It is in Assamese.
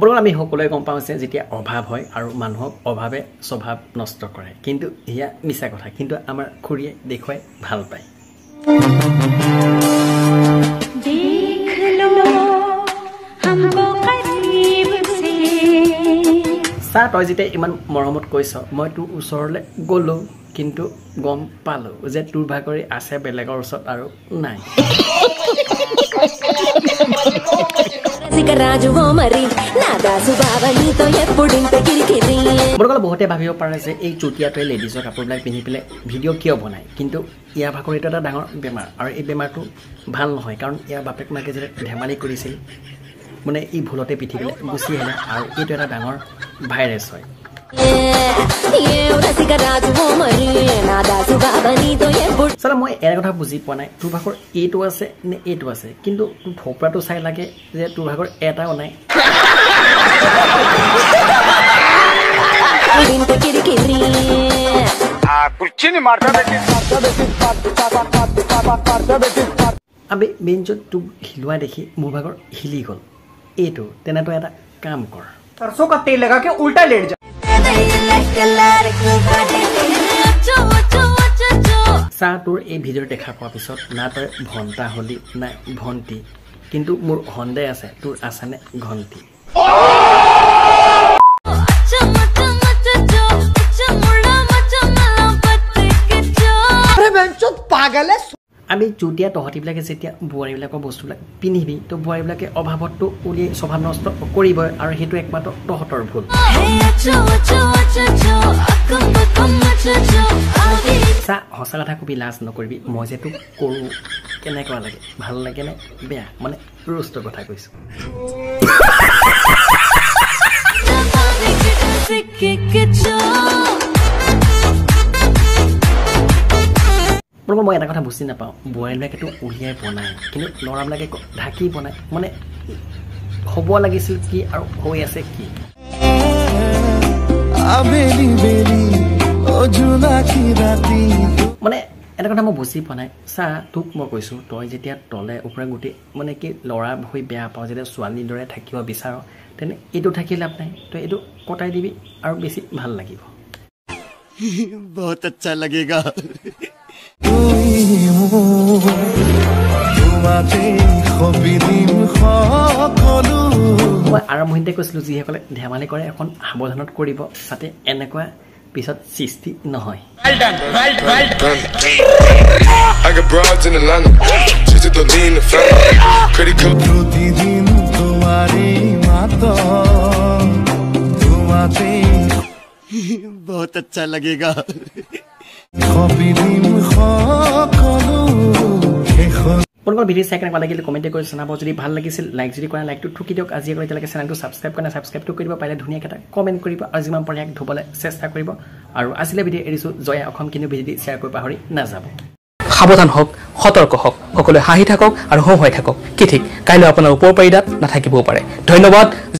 বৰং আমি সকলোৱে গম পাওঁ যে যেতিয়া অভাৱ হয় আৰু মানুহক অভাৱে স্বভাৱ নষ্ট কৰে কিন্তু ইয়া মিছা কথা কিন্তু আমাৰ খুৰীয়ে দেখুৱাই ভাল পায় চা তই যেতিয়া ইমান মৰমত কৈছ মই তোৰ ওচৰলৈ গ'লো কিন্তু গম পালো যে তোৰ ভাগৰি আছে বেলেগৰ ওচৰত আৰু নাই বৰকলে বহুতে ভাবিব পাৰে যে এই চুতীয়াটোৱে লেডিজৰ কাপোৰবিলাক পিন্ধি পেলাই ভিডিঅ' কিয় বনায় কিন্তু ইয়াৰ ভাগৰ এইটো এটা ডাঙৰ বেমাৰ আৰু এই বেমাৰটো ভাল নহয় কাৰণ ইয়াৰ বাপেক মাকে যে ধেমালি কৰিছিল মানে ই ভুলতে পিঠিবলৈ গুচি আহিলে আৰু এইটো এটা ডাঙৰ ভাইৰাছ হয় চলা মই এনে কথা বুজি পোৱা নাই তোৰ ভাগৰ এইটো আছে নে এইটো আছে কিন্তু তোৰ থোপাটো চাই লাগে যে তোৰ ভাগৰ এটাও নাই আমি বেঞ্চত তোক হিলোৱা দেখি মোৰ ভাগৰ হিলি গ'ল এইটো তেনেতো এটা কাম কৰ सरसों का तेल लगा के उल्टा लेट जा চা তোৰ এই ভিডিঅ' দেখা পোৱাৰ পিছত না তই ভণ্টা হলি না ভণ্টি কিন্তু মোৰ সন্দেহ আছে তোৰ আছেনে ঘণ্টি पागल है আমি চুতীয়া তহঁতিবিলাকে যেতিয়া বোৱাৰীবিলাকৰ বস্তুবিলাক পিন্ধিবি তো বোৱাৰীবিলাকে অভাৱতটো উলিয়াই স্বভাৱ নষ্ট কৰিবই আৰু সেইটো একমাত্ৰ তহঁতৰ ভুল চা সঁচা কথা কবি লাজ নকৰিবি মই যে তোক কৰোঁ কেনেকুৱা লাগে ভাল লাগে নে বেয়া মানে ৰোষ্টৰ কথা কৈছোঁ মই এটা কথা বুজি নাপাওঁ বোৱাৰীবিলাকেতো উলিয়াই বনায় কিন্তু ল'ৰাবিলাকে ঢাকি বনায় মানে হ'ব লাগিছিল কি আৰু হৈ আছে কি মানে এটা কথা মই বুজি পোৱা নাই চা তোক মই কৈছোঁ তই যেতিয়া তলে ওপৰে গোটেই মানে কি ল'ৰা হৈ বেয়া পাওঁ যেতিয়া ছোৱালীৰ দৰে থাকিব বিচাৰ তেনে এইটো থাকি লাভ নাই তই এইটো কটাই দিবি আৰু বেছি ভাল লাগিব বহুত আচ্ছা লাগেগা মই আৰম্ভণিতে কৈছিলোঁ যিসকলে ধেমালি কৰে এখন সাৱধানত কৰিব যাতে এনেকুৱা পিছত সৃষ্টি নহয় বহুত আচ্ছা লাগেগা আপোনালোকৰ ভিডিঅ' চাই কেনেকুৱা লাগিল কমেণ্ট কৰি জনাব যদি ভাল লাগিছিল লাইক যদি কৰা লাইকটো ঠুকি দিয়ক আজি আকৌ এতিয়ালৈকে চেনেলটো ছাবস্ক্ৰাইব কৰা নাই ছাবস্ক্ৰাইবটো কৰিব পাৰিলে ধুনীয়াকৈ এটা কমেণ্ট কৰিব আৰু যিমান পাৰে ধুবলৈ চেষ্টা কৰিব আৰু আজিলৈ ভিডিঅ' এৰিছোঁ জয়া অসম কিন্তু ভিডিঅ' শ্বেয়াৰ কৰি পাহৰি নাযাব সাৱধান হওক সতৰ্ক হওক সকলোৱে হাঁহি থাকক আৰু হওঁ হৈ থাকক কি ঠিক কাইলৈ আপোনাৰ ওপৰ পাৰিদাত নাথাকিবও পাৰে ধন্যবাদ।